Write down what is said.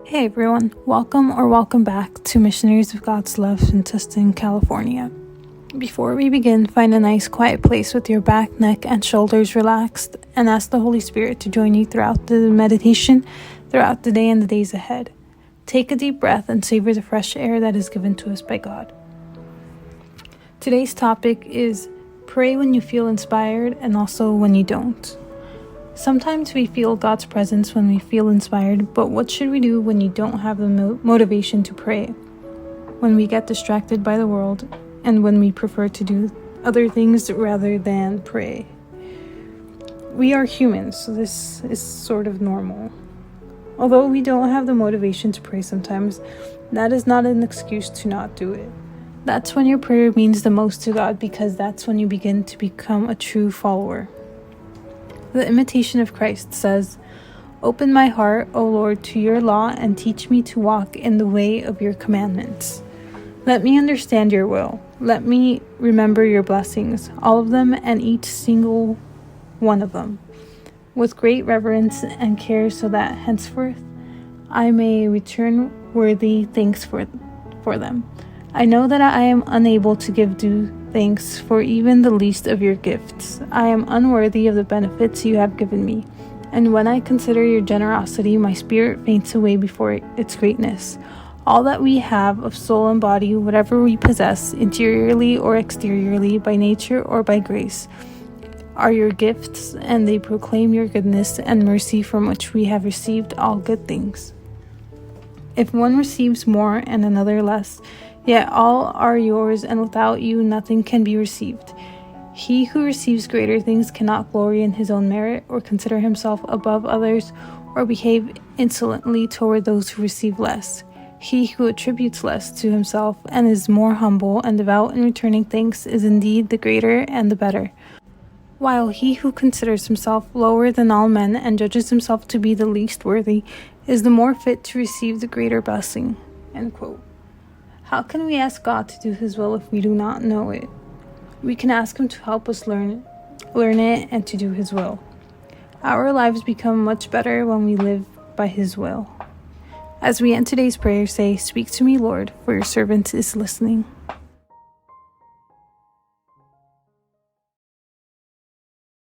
Hey everyone, welcome back to Missionaries of God's Love in Tustin, California. Before we begin, find a nice quiet place with your back, neck, and shoulders relaxed and ask the Holy Spirit to join you throughout the meditation, throughout the day and the days ahead. Take a deep breath and savor the fresh air that is given to us by God. Today's topic is pray when you feel inspired and also when you don't. Sometimes we feel God's presence when we feel inspired, but what should we do when you don't have the motivation to pray? When we get distracted by the world, and when we prefer to do other things rather than pray. We are humans, so this is sort of normal. Although we don't have the motivation to pray sometimes, that is not an excuse to not do it. That's when your prayer means the most to God, because that's when you begin to become a true follower. The Imitation of Christ says, "Open my heart, O Lord, to your law, and teach me to walk in the way of your commandments. Let me understand your will. Let me remember your blessings, all of them and each single one of them, with great reverence and care, so that henceforth I may return worthy thanks for them. I know that I am unable to give due thanks for even the least of your gifts. I am unworthy of the benefits you have given me, and when I consider your generosity, my spirit faints away before its greatness. All that we have of soul and body, whatever we possess, interiorly or exteriorly, by nature or by grace, are your gifts, and they proclaim your goodness and mercy, from which we have received all good things. If one receives more and another less, yet all are yours, and without you nothing can be received. He who receives greater things cannot glory in his own merit, or consider himself above others, or behave insolently toward those who receive less. He who attributes less to himself and is more humble and devout in returning thanks is indeed the greater and the better, while he who considers himself lower than all men and judges himself to be the least worthy is the more fit to receive the greater blessing." End quote. How can we ask God to do His will if we do not know it? We can ask Him to help us learn it and to do His will. Our lives become much better when we live by His will. As we end today's prayer, say, "Speak to me, Lord, for your servant is listening."